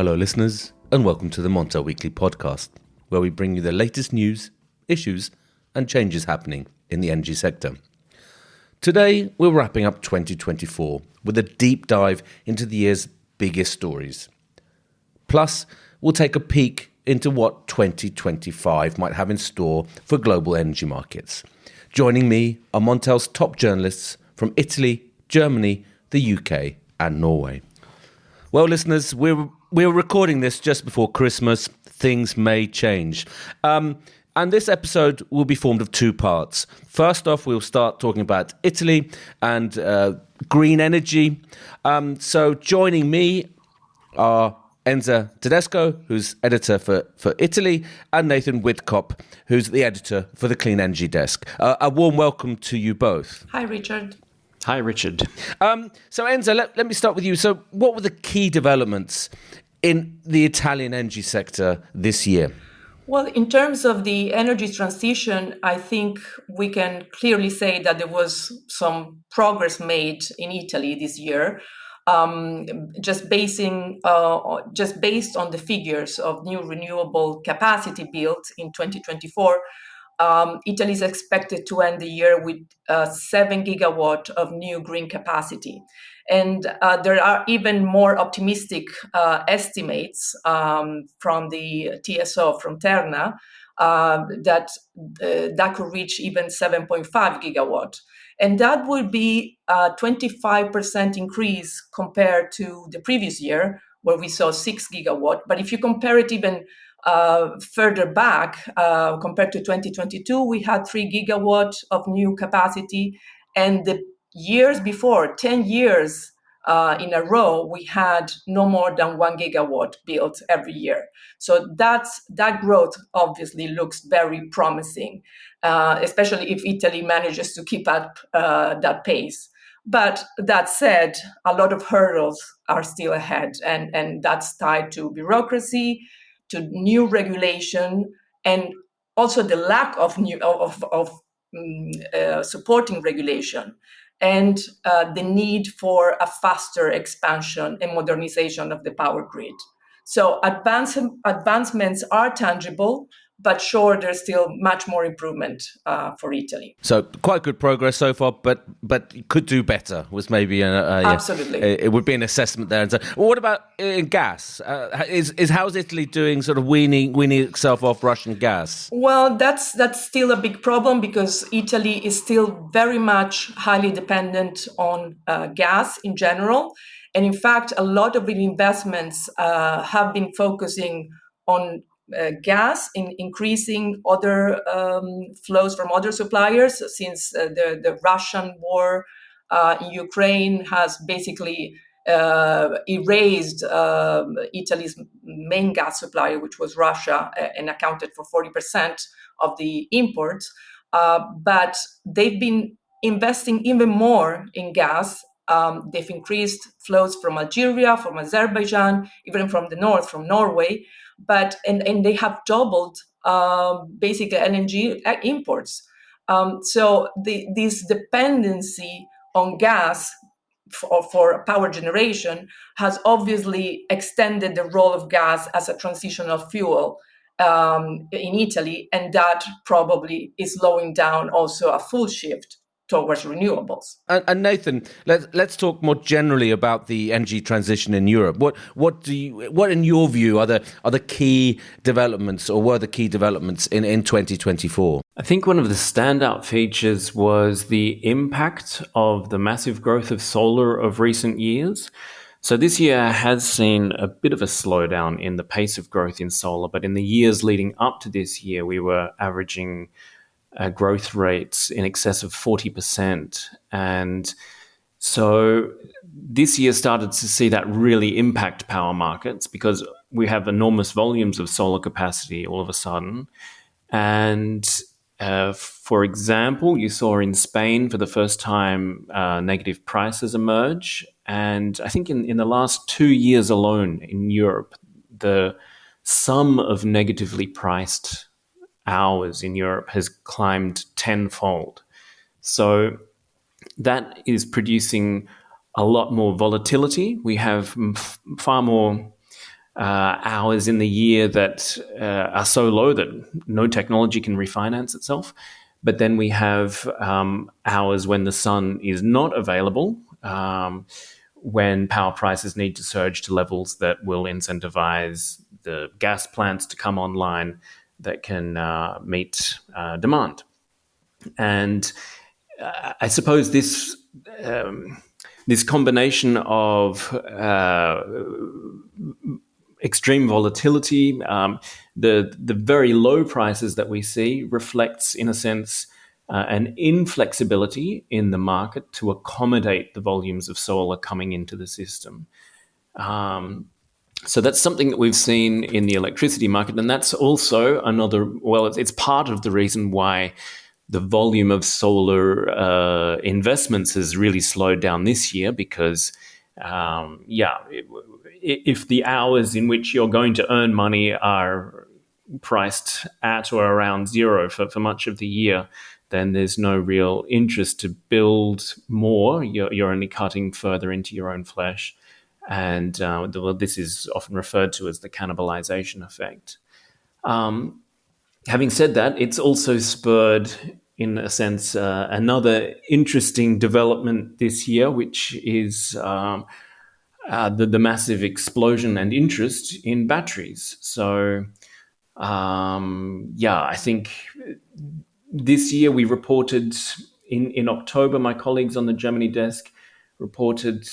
Hello listeners, and welcome to the Montel Weekly Podcast, where we bring you the latest news, issues and changes happening in the energy sector. Today, we're wrapping up 2024 with a deep dive into the year's biggest stories. Plus, we'll take a peek into what 2025 might have in store for global energy markets. Joining me are Montel's top journalists from Italy, Germany, the UK and Norway. Well, listeners, we're recording this just before Christmas. Things may change. And this episode will be formed of two parts. First off, we'll start talking about Italy and green energy. So joining me are Enza Tedesco, who's editor for Italy, and Nathan Witkop, who's the editor for the Clean Energy Desk. A warm welcome to you both. Hi, Richard. Hi, Richard. So Enza, let me start with you. So what were the key developments in the Italian energy sector this year? Well, in terms of the energy transition, I think we can clearly say that there was some progress made in Italy this year. Just based on the figures of new renewable capacity built in 2024, Italy is expected to end the year with 7 gigawatt of new green capacity. And there are even more optimistic estimates from the TSO, from Terna, that could reach even 7.5 gigawatt. And that would be a 25% increase compared to the previous year, where we saw 6 gigawatt. But if you compare it even further back, compared to 2022, we had 3 gigawatt of new capacity. And the years before, 10 years in a row, we had no more than 1 gigawatt built every year. So that growth obviously looks very promising, especially if Italy manages to keep up that pace. But that said, a lot of hurdles are still ahead, and that's tied to bureaucracy, to new regulation, and also the lack of supporting regulation, and the need for a faster expansion and modernization of the power grid. So advancements are tangible, but sure, there's still much more improvement for Italy. So quite good progress so far, but could do better was maybe absolutely. It would be an assessment there. And so, well, what about in gas? How's Italy doing, sort of weaning itself off Russian gas? Well, that's still a big problem because Italy is still very much highly dependent on gas in general. And in fact, a lot of the investments have been focusing on gas, in increasing other flows from other suppliers, since the Russian war in Ukraine has basically erased Italy's main gas supplier, which was Russia, and accounted for 40% of the imports. But they've been investing even more in gas. They've increased flows from Algeria, from Azerbaijan, even from the north, from Norway. But and they have doubled basically LNG imports. So this dependency on gas for power generation has obviously extended the role of gas as a transitional fuel in Italy, and that probably is slowing down also a full shift towards renewables. And Nathan, let's talk more generally about the energy transition in Europe. What in your view are the key developments, or were the key developments in 2024? I think one of the standout features was the impact of the massive growth of solar of recent years. So this year has seen a bit of a slowdown in the pace of growth in solar, but in the years leading up to this year, we were averaging growth rates in excess of 40%. And so this year started to see that really impact power markets, because we have enormous volumes of solar capacity all of a sudden. And for example, you saw in Spain for the first time negative prices emerge. And I think in the last 2 years alone in Europe, the sum of negatively priced hours in Europe has climbed tenfold. So that is producing a lot more volatility. We have far more hours in the year that are so low that no technology can refinance itself. But then we have hours when the sun is not available, when power prices need to surge to levels that will incentivize the gas plants to come online that can meet demand. And I suppose this combination of extreme volatility, the very low prices that we see reflects, in a sense, an inflexibility in the market to accommodate the volumes of solar coming into the system. So that's something that we've seen in the electricity market, and that's also it's part of the reason why the volume of solar investments has really slowed down this year, because if the hours in which you're going to earn money are priced at or around zero for much of the year, then there's no real interest to build more. You're only cutting further into your own flesh. And this is often referred to as the cannibalization effect. Having said that, it's also spurred, in a sense, another interesting development this year, which is the massive explosion and interest in batteries. So, I think this year we reported in October, my colleagues on the Germany desk reported,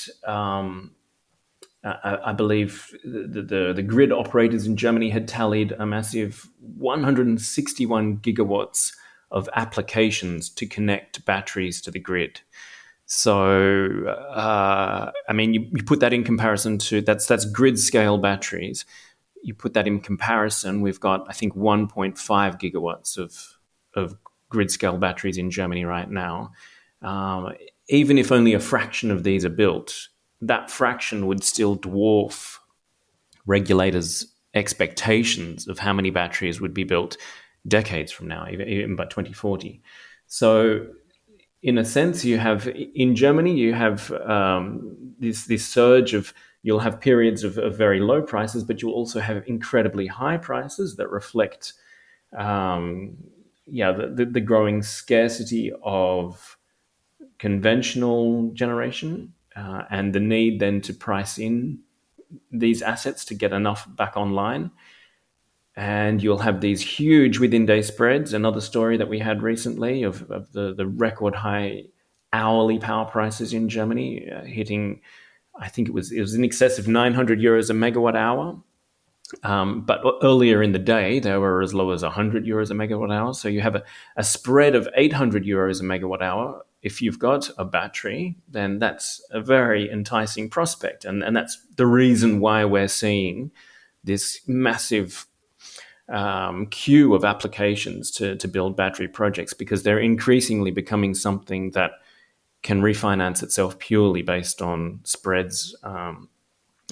I believe the grid operators in Germany had tallied a massive 161 gigawatts of applications to connect batteries to the grid. So, you put that in comparison to, that's grid scale batteries. You put that in comparison, we've got, I think, 1.5 gigawatts of grid scale batteries in Germany right now. Even if only a fraction of these are built, that fraction would still dwarf regulators' expectations of how many batteries would be built decades from now, even by 2040. So, in a sense, in Germany, you have this surge of, you'll have periods of very low prices, but you'll also have incredibly high prices that reflect the growing scarcity of conventional generation and the need then to price in these assets to get enough back online. And you'll have these huge within-day spreads. Another story that we had recently of the record high hourly power prices in Germany hitting, I think it was in excess of 900 euros a megawatt hour. But earlier in the day, they were as low as 100 euros a megawatt hour. So you have a spread of 800 euros a megawatt hour. If you've got a battery, then that's a very enticing prospect. And that's the reason why we're seeing this massive queue of applications to build battery projects, because they're increasingly becoming something that can refinance itself purely based on spreads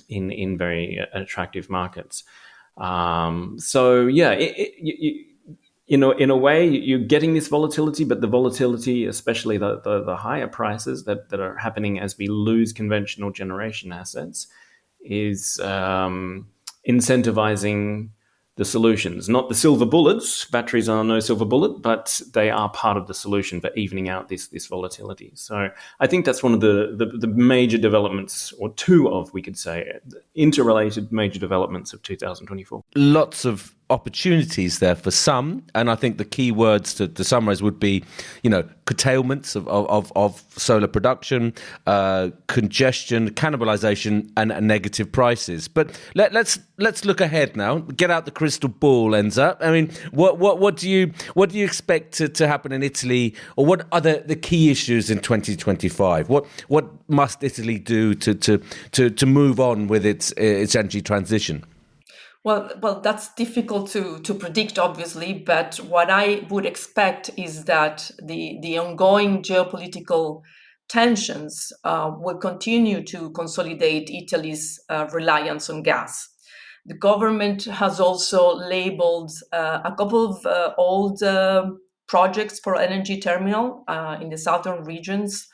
in very attractive markets. In a way, you're getting this volatility, but the volatility, especially the higher prices that are happening as we lose conventional generation assets, is incentivizing the solutions, not the silver bullets. Batteries are no silver bullet, but they are part of the solution for evening out this volatility. So I think that's one of the major developments, or two of, we could say, interrelated major developments of 2024. Lots of opportunities there for some, and I think the key words to summarize would be, curtailments of solar production, congestion, cannibalization, and negative prices. But let's look ahead now. Get out the crystal ball, Enza. I mean, what do you expect to happen in Italy, or what are the key issues in 2025? What must Italy do to move on with its energy transition? Well, that's difficult to predict, obviously, but what I would expect is that the ongoing geopolitical tensions will continue to consolidate Italy's reliance on gas. The government has also labeled a couple of old projects for LNG terminal in the southern regions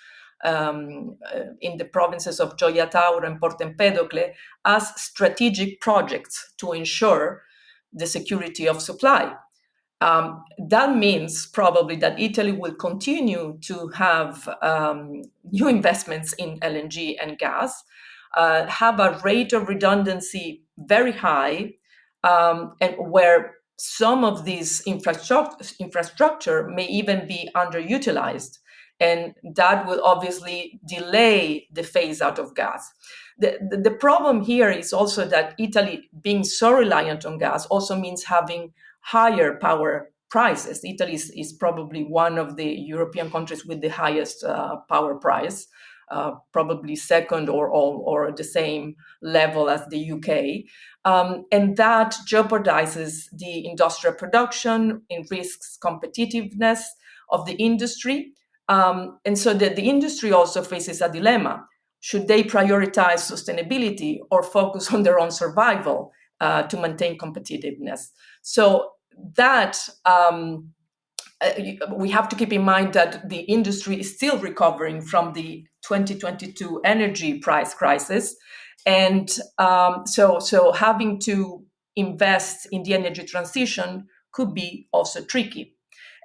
in the provinces of Gioia Tauro and Porto Empedocle as strategic projects to ensure the security of supply. That means probably that Italy will continue to have new investments in LNG and gas, have a rate of redundancy very high, and where some of these infrastructure may even be underutilized. And that will obviously delay the phase out of gas. The problem here is also that Italy, being so reliant on gas, also means having higher power prices. Italy is probably one of the European countries with the highest power price, probably second or the same level as the UK. And that jeopardizes the industrial production and risks competitiveness of the industry. And so the industry also faces a dilemma. Should they prioritize sustainability or focus on their own survival to maintain competitiveness? So that we have to keep in mind that the industry is still recovering from the 2022 energy price crisis. And so having to invest in the energy transition could be also tricky.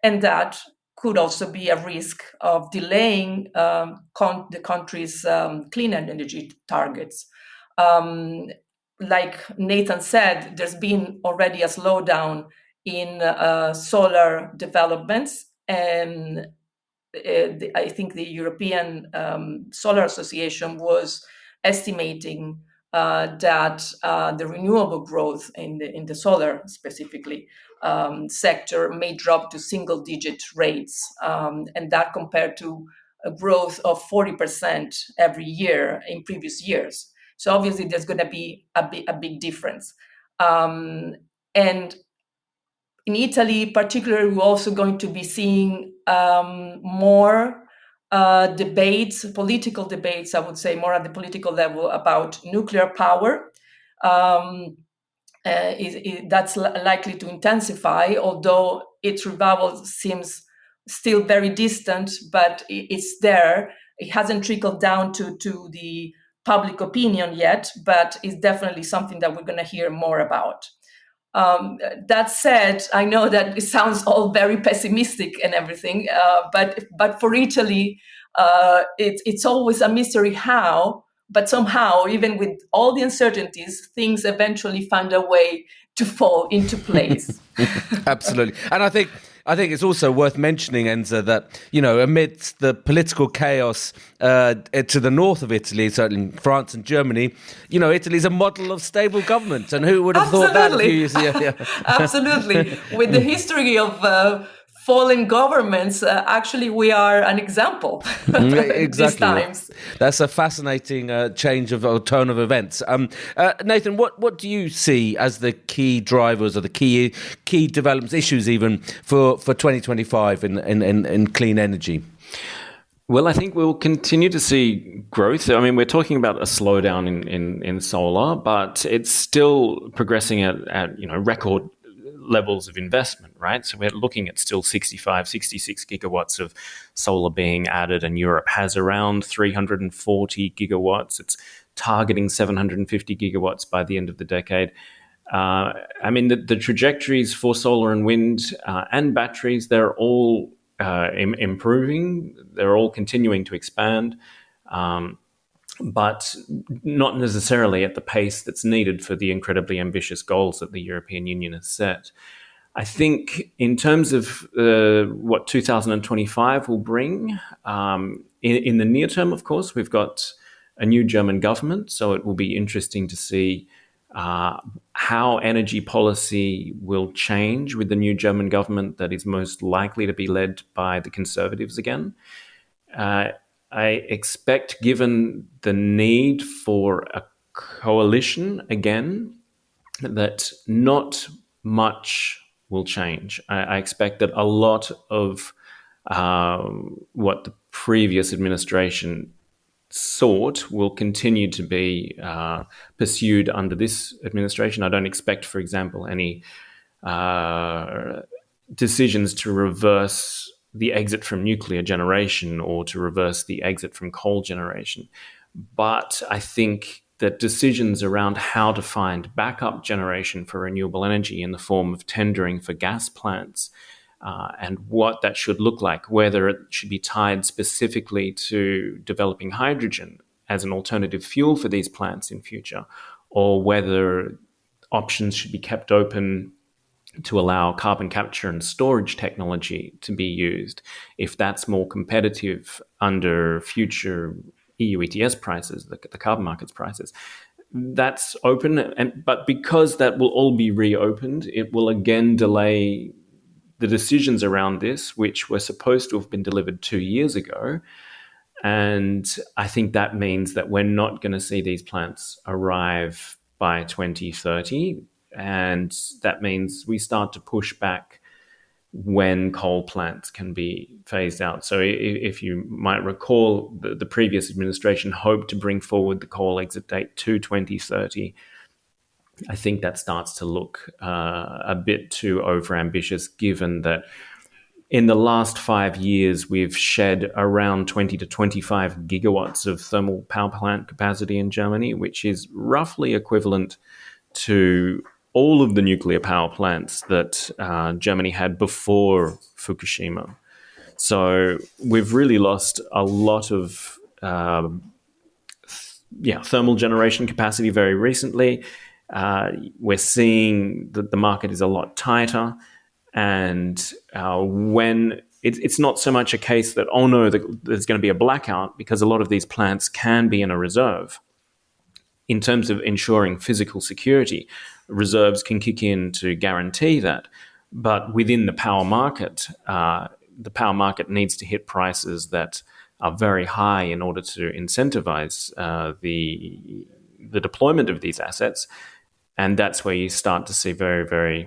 And that could also be a risk of delaying the country's clean energy targets. Like Nathan said, there's been already a slowdown in solar developments, and I think the European Solar Association was estimating that the renewable growth in the solar specifically sector may drop to single-digit rates, and that compared to a growth of 40% every year in previous years. So obviously, there's going to be a big difference. And in Italy, particularly, we're also going to be seeing more debates, political debates, I would say, more at the political level about nuclear power. That's likely to intensify, although its revival seems still very distant, but it's there. It hasn't trickled down to the public opinion yet, but it's definitely something that we're going to hear more about. That said, I know that it sounds all very pessimistic and everything, but for Italy, it's always a mystery how, but somehow, even with all the uncertainties, things eventually find a way to fall into place. Absolutely. And I think it's also worth mentioning, Enza, that, amidst the political chaos to the north of Italy, certainly France and Germany, Italy's a model of stable government. And who would have thought that a few years ago? Yeah. Absolutely. With the history of fallen governments, actually, we are an example. Exactly. These times. That's a fascinating change of tone of events. Nathan, what do you see as the key drivers or the key developments, issues even for 2025 in clean energy? Well, I think we'll continue to see growth. I mean, we're talking about a slowdown in solar, but it's still progressing at record levels of investment, right? So we're looking at still 65, 66 gigawatts of solar being added, and Europe has around 340 gigawatts. It's targeting 750 gigawatts by the end of the decade. I mean, the trajectories for solar and wind and batteries, they're all improving. They're all continuing to expand. But not necessarily at the pace that's needed for the incredibly ambitious goals that the European Union has set. I think in terms of what 2025 will bring, in the near term, of course, we've got a new German government, so it will be interesting to see how energy policy will change with the new German government that is most likely to be led by the Conservatives again. I expect, given the need for a coalition again, that not much will change. I expect that a lot of what the previous administration sought will continue to be pursued under this administration. I don't expect, for example, any decisions to reverse the exit from nuclear generation or to reverse the exit from coal generation. But I think that decisions around how to find backup generation for renewable energy in the form of tendering for gas plants and what that should look like, whether it should be tied specifically to developing hydrogen as an alternative fuel for these plants in future, or whether options should be kept open to allow carbon capture and storage technology to be used, if that's more competitive under future EU ETS prices, the carbon markets prices. That's open, but because that will all be reopened, it will again delay the decisions around this, which were supposed to have been delivered 2 years ago. And I think that means that we're not going to see these plants arrive by 2030. And that means we start to push back when coal plants can be phased out. So if you might recall, the previous administration hoped to bring forward the coal exit date to 2030. I think that starts to look a bit too overambitious, given that in the last 5 years, we've shed around 20 to 25 gigawatts of thermal power plant capacity in Germany, which is roughly equivalent to all of the nuclear power plants that Germany had before Fukushima. So we've really lost a lot of thermal generation capacity very recently. We're seeing that the market is a lot tighter. And when it's not so much a case that, oh no, there's going to be a blackout, because a lot of these plants can be in a reserve. In terms of ensuring physical security, reserves can kick in to guarantee that. But within the power market needs to hit prices that are very high in order to incentivize the deployment of these assets. And that's where you start to see very, very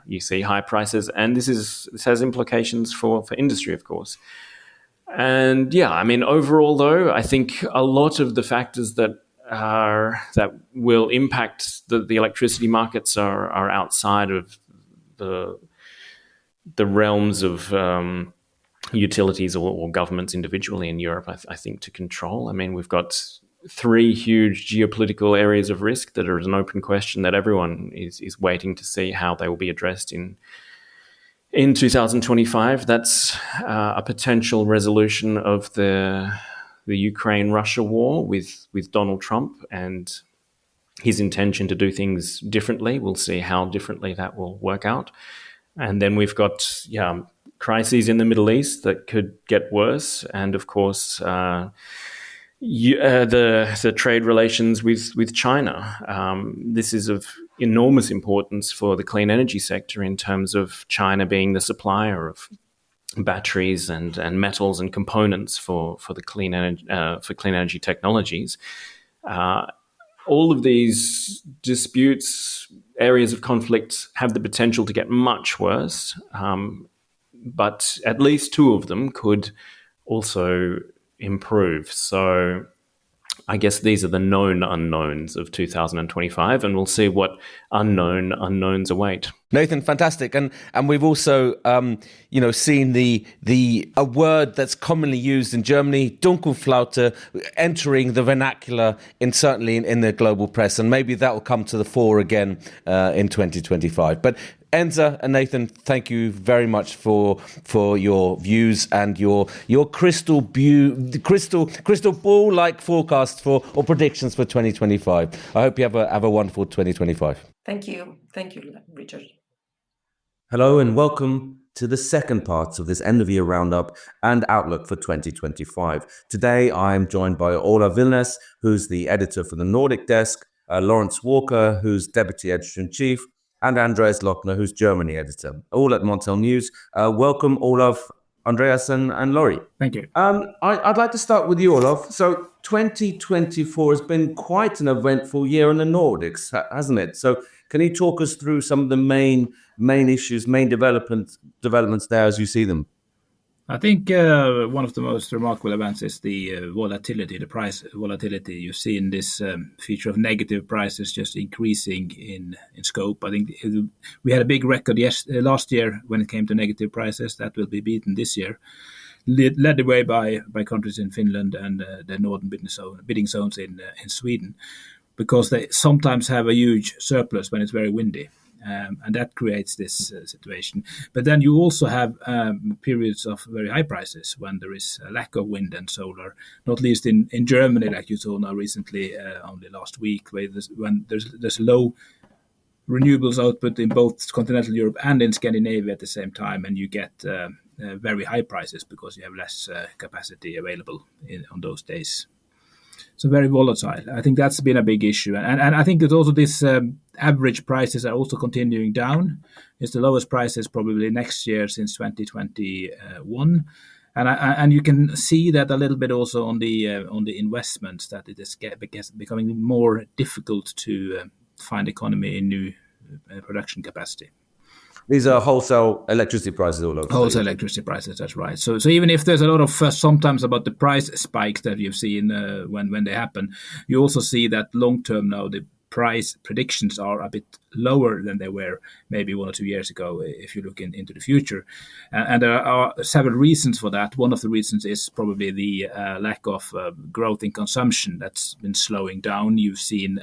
you see high prices, and this has implications for industry, of course. And overall, though, I think a lot of the factors that will impact the electricity markets are outside of the realms of utilities or governments individually in Europe, I think, to control. I mean, we've got 3 huge geopolitical areas of risk that are an open question that everyone is waiting to see how they will be addressed in 2025. That's a potential resolution of the Ukraine-Russia war with Donald Trump and his intention to do things differently. We'll see how differently that will work out. And then we've got crises in the Middle East that could get worse, and of course the trade relations with China. This is of enormous importance for the clean energy sector in terms of China being the supplier of batteries and metals and components for the clean energy technologies. All of these disputes, areas of conflict, have the potential to get much worse, but at least 2 of them could also improve. So I guess these are the known unknowns of 2025, and we'll see what unknown unknowns await. Nathan, fantastic, and we've also seen a word that's commonly used in Germany, Dunkelflaute, entering the vernacular certainly in the global press, and maybe that will come to the fore again in 2025. But Enza and Nathan, thank you very much for your views and your crystal ball like forecast or predictions for 2025. I hope you have a wonderful 2025. Thank you, Richard. Hello and welcome to the second part of this end-of-year roundup and outlook for 2025. Today I'm joined by Olav Vilnes, who's the editor for the Nordic desk, Laurence Walker, who's deputy editor-in-chief, and Andreas Lochner, who's Germany editor, all at Montel News. Welcome, Olav, Andreas, and Laurie. Thank you. I'd like to start with you, Olav. So 2024 has been quite an eventful year in the Nordics, hasn't it? So can you talk us through some of the main issues, main developments there as you see them? I think one of the most remarkable events is the volatility, the price volatility. You see in this feature of negative prices just increasing in scope. I think we had a big record last year when it came to negative prices. That will be beaten this year, led the way by countries in Finland and the northern bidding zones in Sweden, because they sometimes have a huge surplus when it's very windy. And that creates this situation. But then you also have periods of very high prices when there is a lack of wind and solar, not least in Germany, like you saw now recently, only last week, when there's low renewables output in both continental Europe and in Scandinavia at the same time, and you get very high prices because you have less capacity available on those days. So very volatile. I think that's been a big issue. And I think that also this average prices are also continuing down. It's the lowest prices probably next year since 2021. And you can see that a little bit also on the investments, that it is becoming more difficult to find economy in new production capacity. These are wholesale electricity prices all over. Wholesale electricity prices, that's right. So even if there's a lot of fuss sometimes about the price spikes that you've seen when they happen, you also see that long term now the price predictions are a bit lower than they were maybe 1 or 2 years ago if you look into the future. And there are several reasons for that. One of the reasons is probably the lack of growth in consumption that's been slowing down. You've seen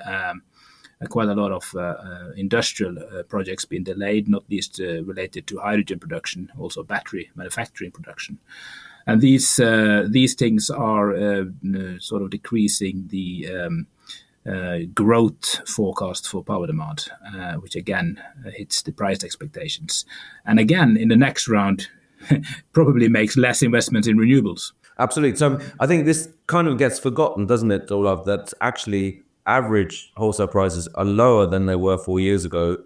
quite a lot of industrial projects being delayed, not least related to hydrogen production, also battery manufacturing production. And these things are sort of decreasing the growth forecast for power demand, which again hits the price expectations. And again, in the next round, probably makes less investments in renewables. Absolutely. So I think this kind of gets forgotten, doesn't it, Olav, that actually average wholesale prices are lower than they were 4 years ago,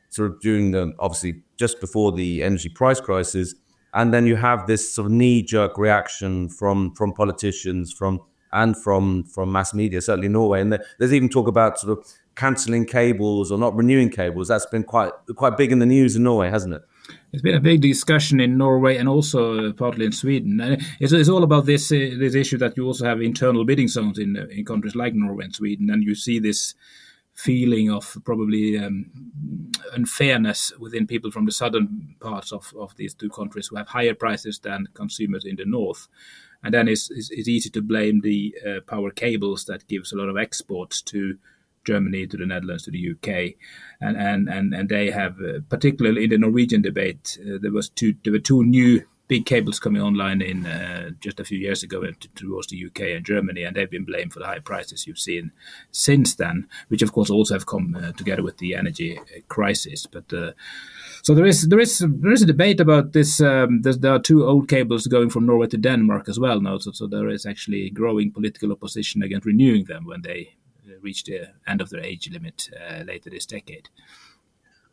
sort of during obviously just before the energy price crisis. And then you have this sort of knee-jerk reaction from politicians, from mass media, certainly Norway. And there's even talk about sort of cancelling cables or not renewing cables. That's been quite big in the news in Norway, hasn't it? It's been a big discussion in Norway and also partly in Sweden. And it's all about this issue that you also have internal bidding zones in countries like Norway and Sweden, and you see this feeling of probably unfairness within people from the southern parts of these two countries who have higher prices than consumers in the north. And then it's easy to blame the power cables that gives a lot of exports to Germany, to the Netherlands, to the UK, and they have, particularly in the Norwegian debate, there were two new big cables coming online in just a few years ago towards the UK and Germany, and they've been blamed for the high prices you've seen since then, which of course also have come together with the energy crisis. But so there is a debate about this. There are two old cables going from Norway to Denmark as well now, so there is actually growing political opposition against renewing them when they reach the end of their age limit later this decade.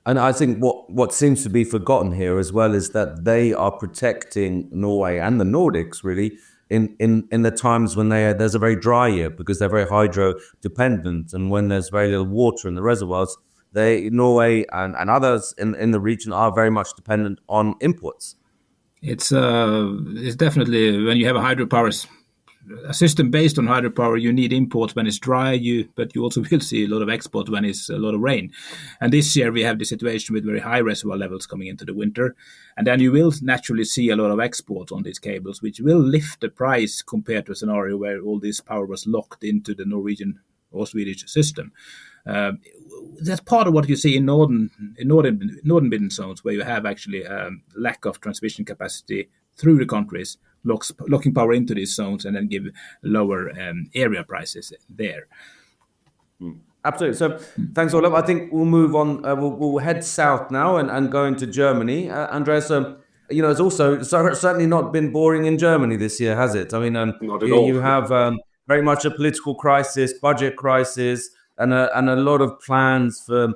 And I think what seems to be forgotten here as well is that they are protecting Norway and the Nordics really in the times when there's a very dry year, because they're very hydro dependent, and when there's very little water in the reservoirs, Norway and others in the region are very much dependent on imports. It's definitely, when you have a hydropower a system based on hydropower, you need imports when it's dry, but you also will see a lot of exports when it's a lot of rain. And this year we have the situation with very high reservoir levels coming into the winter. And then you will naturally see a lot of exports on these cables, which will lift the price compared to a scenario where all this power was locked into the Norwegian or Swedish system. That's part of what you see in northern bidding zones, where you have actually lack of transmission capacity through the countries, locking power into these zones and then give lower area prices there. Absolutely. So thanks, Olav. I think we'll move on. We'll head south now and go into Germany. Andreas, it's also certainly not been boring in Germany this year, has it? I mean, not at all. You have very much a political crisis, budget crisis, and a lot of plans for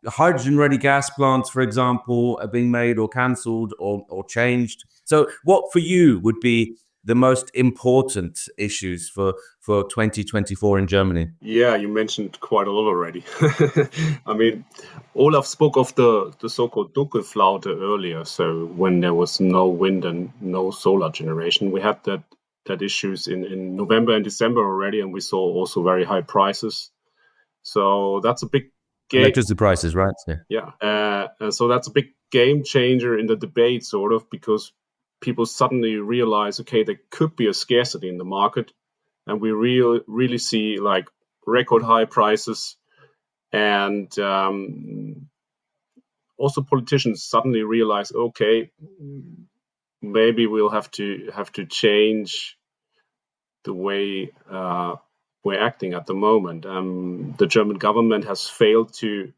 hydrogen-ready gas plants, for example, are being made or cancelled or changed. So what for you would be the most important issues for 2024 in Germany? Yeah, you mentioned quite a lot already. I mean, Olaf spoke of the so-called Dunkelflaute earlier. So when there was no wind and no solar generation, we had that issues in November and December already, and we saw also very high prices. So that's a big electricity prices, right? So that's a big game changer in the debate, sort of, because people suddenly realize, okay, there could be a scarcity in the market, and we really see like record high prices, and also politicians suddenly realize, okay, maybe we'll have to change the way we're acting at the moment. The German government has failed to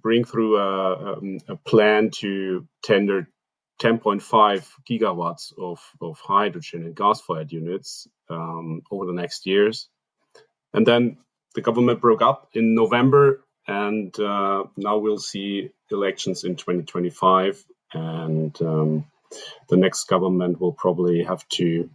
bring through a plan to tender 10.5 gigawatts of hydrogen and gas-fired units over the next years. And then the government broke up in November, and now we'll see elections in 2025. And the next government will probably have to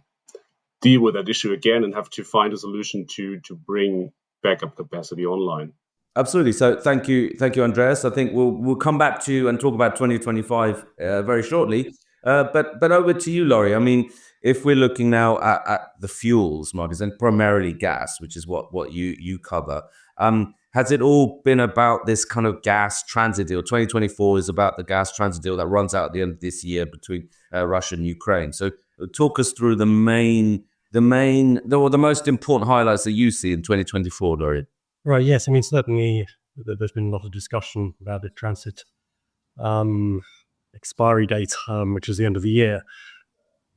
deal with that issue again and have to find a solution to bring backup capacity online. Absolutely. So thank you, Andreas. I think we'll come back to and talk about 2025 very shortly. But over to you, Laurie. I mean, if we're looking now at the fuels markets and primarily gas, which is what you cover, has it all been about this kind of gas transit deal? 2024 is about the gas transit deal that runs out at the end of this year between Russia and Ukraine. So talk us through the most important highlights that you see in 2024, Laurie. Right, yes. I mean, certainly there's been a lot of discussion about the transit expiry date, which is the end of the year.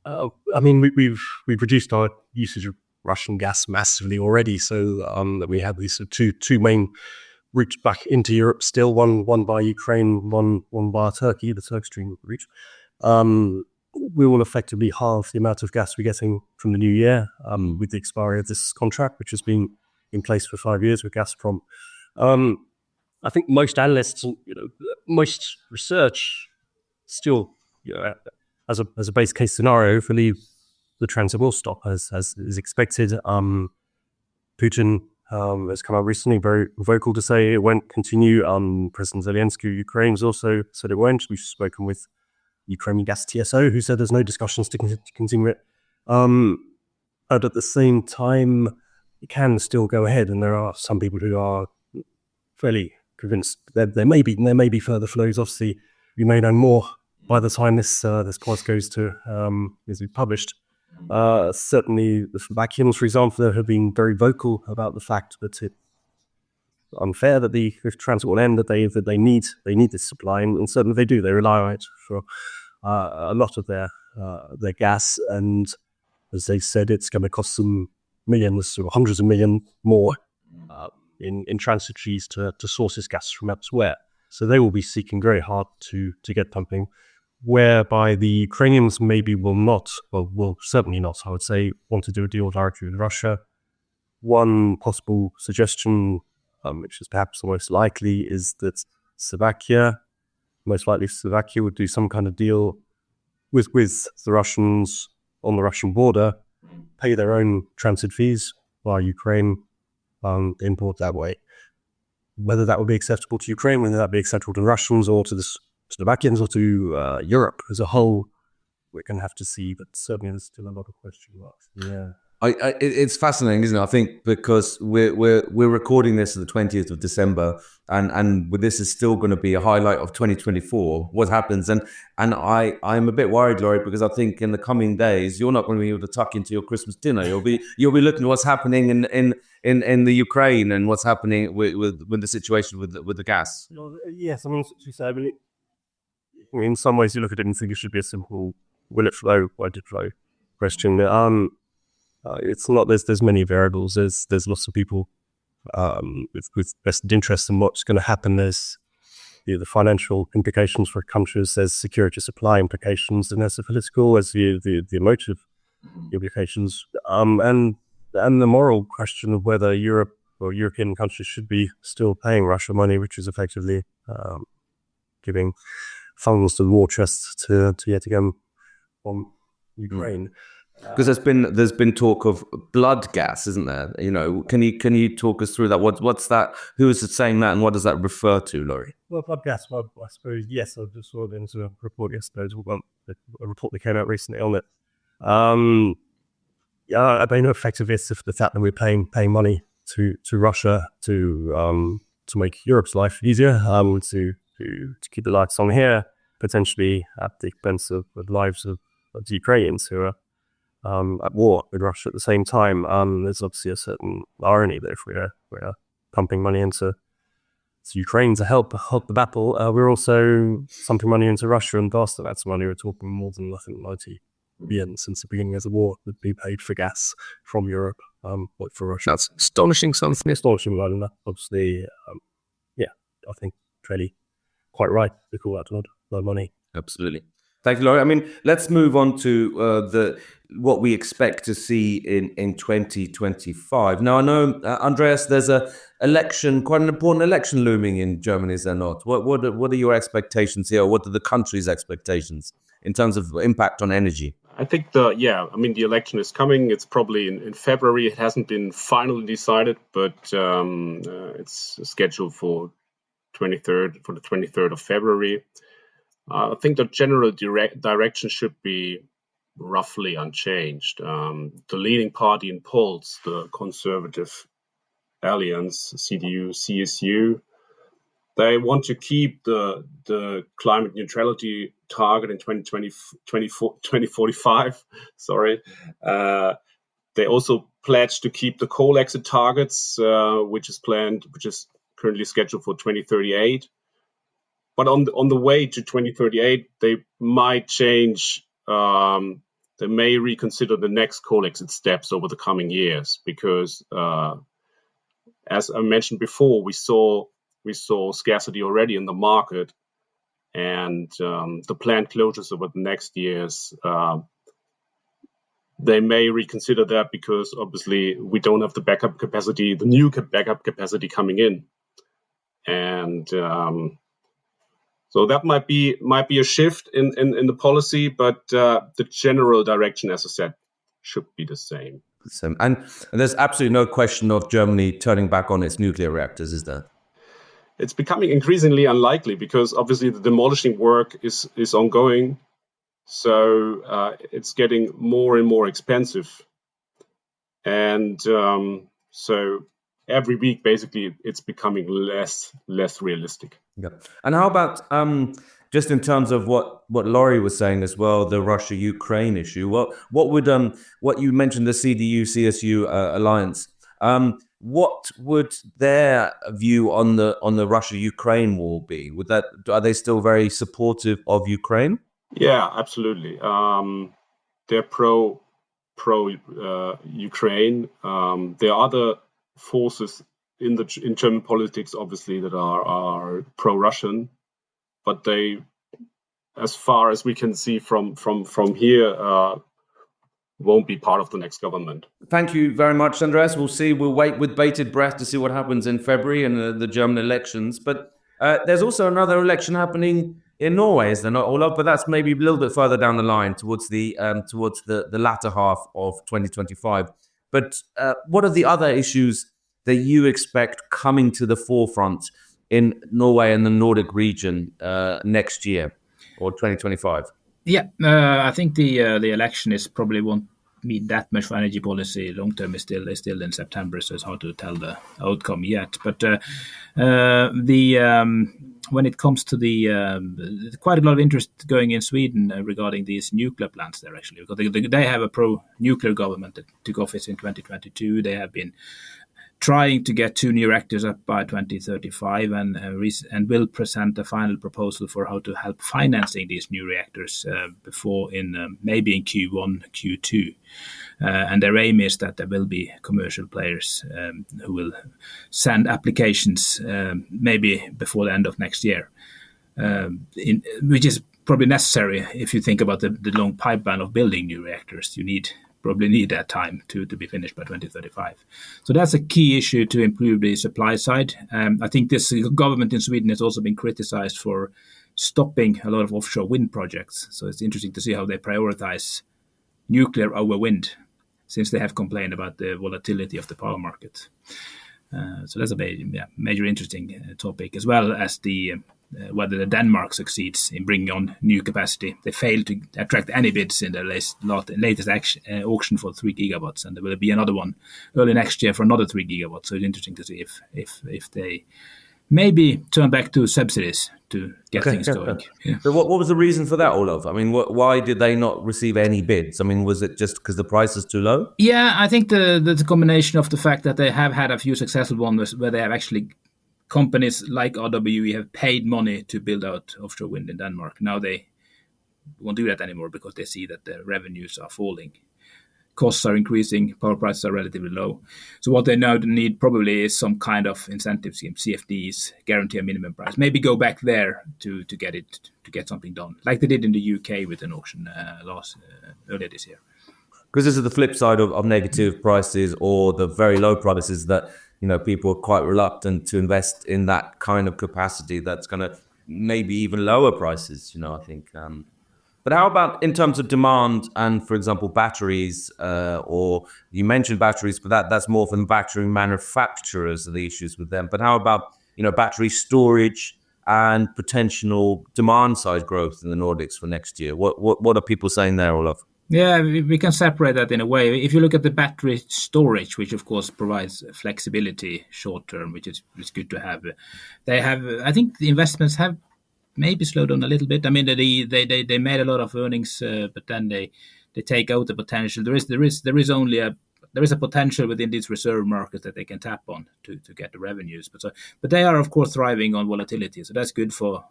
I mean, we've reduced our usage of Russian gas massively already, so that we have these two main routes back into Europe still, one by Ukraine, one by Turkey, the Turk Stream route. We will effectively halve the amount of gas we're getting from the new year with the expiry of this contract, which has been in place for 5 years with Gazprom. I think most analysts, most research, still, as a base case scenario, believe the transit will stop as is expected. Putin has come out recently very vocal to say it won't continue. President Zelensky of Ukraine has also said it won't. We've spoken with Ukrainian gas TSO, who said there's no discussions to continue it. But at the same time, it can still go ahead, and there are some people who are fairly convinced that there may be further flows. Obviously, we may know more by the time this clause goes to is published. Certainly, the Slovakians, for example, have been very vocal about the fact that it's unfair that the transit will end, that they need this supply, and certainly they do. They rely on it for a lot of their gas, and as they said, it's going to cost them millions or hundreds of millions more in transit fees to source this gas from elsewhere. So they will be seeking very hard to get pumping, whereby the Ukrainians maybe will certainly not, I would say, want to do a deal directly with Russia. One possible suggestion, which is perhaps the most likely, is that Slovakia would do some kind of deal with the Russians on the Russian border, pay their own transit fees via Ukraine, import that way. Whether that would be acceptable to Ukraine, whether that be acceptable to Russians or to the Slovakians or to Europe as a whole, we're going to have to see. But certainly, there's still a lot of question marks. Yeah. It's fascinating, isn't it? I think because we're recording this on the 20th of December, and this is still going to be a highlight of 2024. What happens, and I'm a bit worried, Laurie, because I think in the coming days you're not going to be able to tuck into your Christmas dinner. You'll be looking at what's happening in the Ukraine and what's happening with the situation with the gas. Yes, I mean, in some ways you look at it and think it should be a simple will it flow, won't it flow question. It's not. There's many variables. There's lots of people with vested interest in what's going to happen. There's the financial implications for countries. There's security supply implications, and there's the political, there's the emotive implications, and the moral question of whether Europe or European countries should be still paying Russia money, which is effectively giving funds to the war chest to yet again from Ukraine. Because there's been talk of blood gas, isn't there? You know, can you talk us through that? What's that? Who is saying that, and what does that refer to, Laurie? Well, blood gas. Well, I suppose yes. I just saw a report yesterday. A report that came out recently on it. Yeah, I mean, effectively, it's the fact that we're paying money to Russia to make Europe's life easier, to keep the lights on here, potentially at the expense of the lives of the Ukrainians who are at war with Russia at the same time. There's obviously a certain irony that if we're pumping money into Ukraine to help the battle, we're also pumping money into Russia, and vast amounts of money. We're talking more than, I think, 90 billion since the beginning of the war would be paid for gas from Europe, for Russia. That's astonishing, something astonishing about that. Obviously, I think clearly quite right to call that a lot of money. Absolutely. Thank you, Laurie. I mean, let's move on to what we expect to see in 2025. Now, I know, Andreas, there's quite an important election looming in Germany, is there not? What are your expectations here? What are the country's expectations in terms of impact on energy? I think the election is coming. It's probably in February. It hasn't been finally decided, but it's scheduled for the 23rd of February. I think the general direction should be roughly unchanged. The leading party in polls, the Conservative Alliance, CDU, CSU, they want to keep the climate neutrality target in 2045. Sorry. They also pledged to keep the coal exit targets, which is currently scheduled for 2038. But on the way to 2038, they might change. They may reconsider the next coal exit steps over the coming years, because, as I mentioned before, we saw scarcity already in the market, and the planned closures over the next years. They may reconsider that, because obviously we don't have the new backup capacity coming in, and. So that might be a shift in the policy, but the general direction, as I said, should be the same. And there's absolutely no question of Germany turning back on its nuclear reactors, is there? It's becoming increasingly unlikely, because obviously the demolishing work is ongoing. So it's getting more and more expensive. And so every week, basically, it's becoming less realistic. Yeah. And how about just in terms of what Laurie was saying as well, the Russia-Ukraine issue? What you mentioned, the CDU-CSU alliance. What would their view on the Russia-Ukraine war be? Are they still very supportive of Ukraine? Yeah, absolutely. They're pro Ukraine. There are other forces in German politics, obviously, that are pro-Russian, but they, as far as we can see from here, won't be part of the next government. Thank you very much, Andreas. We'll wait with bated breath to see what happens in February in the German elections. But there's also another election happening in Norway, is there not, Olav? But that's maybe a little bit further down the line, towards the latter half of 2025. But what are the other issues that you expect coming to the forefront in Norway and the Nordic region next year or 2025? Yeah, I think the election probably won't mean that much for energy policy. Long term is still in September, so it's hard to tell the outcome yet. But when it comes to quite a lot of interest going in Sweden regarding these nuclear plants there, actually, because they have a pro-nuclear government that took office in 2022. They have been trying to get 2 new reactors up by 2035, and will present a final proposal for how to help financing these new reactors maybe in Q1, Q2. And their aim is that there will be commercial players who will send applications maybe before the end of next year, which is probably necessary if you think about the long pipeline of building new reactors. You probably need that time to be finished by 2035. So that's a key issue to improve the supply side. I think this government in Sweden has also been criticized for stopping a lot of offshore wind projects. So it's interesting to see how they prioritize nuclear over wind, since they have complained about the volatility of the power market. So that's a major interesting topic, as well as the whether the Denmark succeeds in bringing on new capacity. They failed to attract any bids in their latest auction for 3 gigawatts, and there will be another one early next year for another 3 gigawatts. So it's interesting to see if they maybe turn back to subsidies to get things going. Yeah. So what was the reason for that, Olav? I mean, why did they not receive any bids? I mean, was it just because the price is too low? Yeah, I think the combination of the fact that they have had a few successful ones where they have actually, companies like RWE have paid money to build out offshore wind in Denmark. Now they won't do that anymore because they see that their revenues are falling. Costs are increasing, power prices are relatively low. So what they now need probably is some kind of incentive scheme, CFDs, guarantee a minimum price. Maybe go back there to get something done, like they did in the UK with an auction earlier this year. Because this is the flip side of negative prices or the very low prices that, people are quite reluctant to invest in that kind of capacity that's going to maybe even lower prices, I think. But how about in terms of demand and, for example, batteries, or you mentioned batteries, but that's more from battery manufacturers, the issues with them. But how about, battery storage and potential demand side growth in the Nordics for next year? What are people saying there, Olav? Yeah, we can separate that in a way. If you look at the battery storage, which of course provides flexibility short term, which is good to have, I think the investments have maybe slowed down a little bit. I mean, they made a lot of earnings, but then they take out the potential. There is a potential within these reserve markets that they can tap on to get the revenues. But they are of course thriving on volatility, so that's good for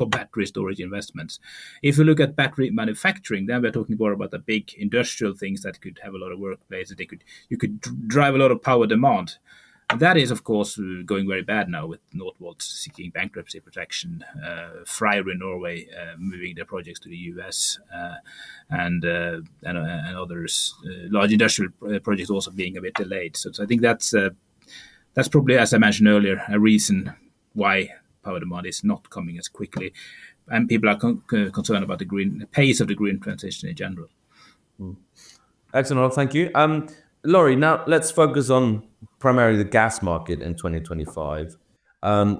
battery storage investments. If you look at battery manufacturing, then we're talking more about the big industrial things that could have a lot of workplaces. You could drive a lot of power demand. And that is, of course, going very bad now with Northvolt seeking bankruptcy protection, Freyr in Norway moving their projects to the US, and others, large industrial projects also being a bit delayed. So I think that's probably, as I mentioned earlier, a reason why power demand is not coming as quickly. And people are concerned about the pace of the green transition in general. Excellent, thank you. Laurie, now let's focus on primarily the gas market in 2025.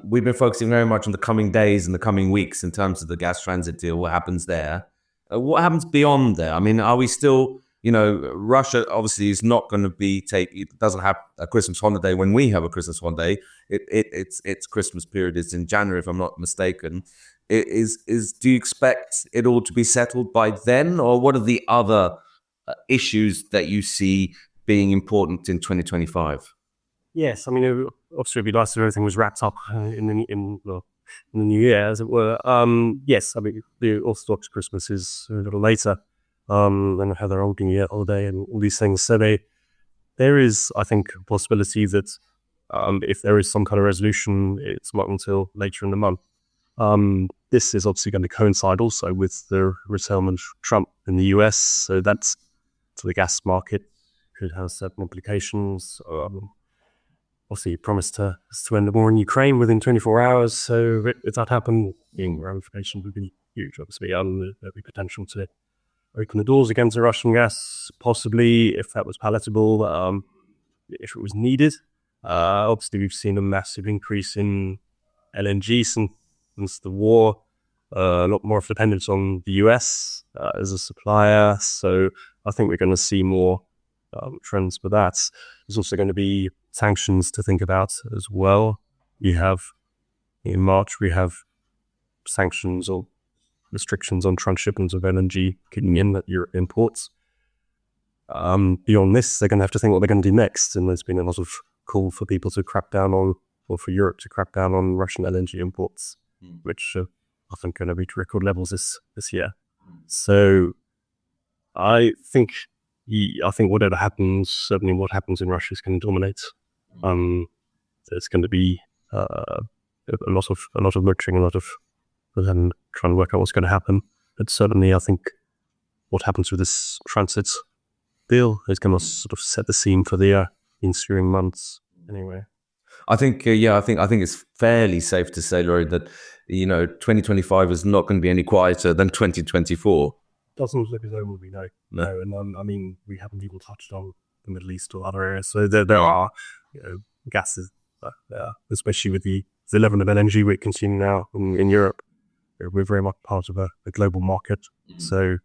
We've been focusing very much on the coming days and the coming weeks in terms of the gas transit deal, what happens there. What happens beyond there? I mean, are we still, Russia obviously is not going to it doesn't have a Christmas holiday when we have a Christmas holiday. Its Christmas period is in January, if I'm not mistaken. Do you expect it all to be settled by then, or what are the other issues that you see being important in 2025? Yes, I mean, obviously it'd be nice if everything was wrapped up in the new year, as it were. Yes, I mean, the Orthodox Christmas is a little later. Then have their old New Year holiday and all these things. So there is, I think, a possibility that if there is some kind of resolution, it's not until later in the month. This is obviously going to coincide also with the return of Trump in the US, so that's to the gas market. Could have certain implications. Obviously, he promised to end the war in Ukraine within 24 hours. So if that happened, ramifications would be huge. Obviously, there'd be potential to open the doors again to Russian gas, possibly if that was palatable, if it was needed. Obviously, we've seen a massive increase in LNG since the war. A lot more of dependence on the US as a supplier. So I think we're going to see more trends for that. There's also going to be sanctions to think about as well. In March, we have sanctions or restrictions on transshipments of LNG kicking in at Europe imports. Beyond this, they're going to have to think what they're going to do next. And there's been a lot of call for people to crack down on, or for Europe to crack down on Russian LNG imports, which are I think going to reach record levels this year. So I think whatever happens, certainly what happens in Russia is going to dominate. There's going to be a lot of monitoring, a lot of then trying to work out what's going to happen. But certainly, I think what happens with this transit deal is going to sort of set the scene for the ensuing months. Anyway, I think it's fairly safe to say, Laurie, that 2025 is not going to be any quieter than 2024. doesn't look as though we know. No. And I mean, we haven't even touched on the Middle East or other areas. So there are gases, especially with the level of LNG we're consuming now in Europe. We're very much part of a global market. So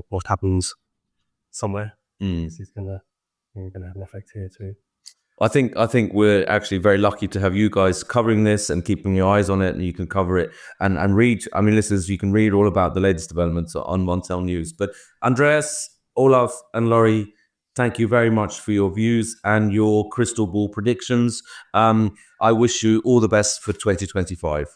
what happens somewhere is going to have an effect here too. I think we're actually very lucky to have you guys covering this and keeping your eyes on it, and you can cover it and read. I mean, listeners, you can read all about the latest developments on Montel News. But Andreas, Olav, and Laurie, thank you very much for your views and your crystal ball predictions. I wish you all the best for 2025.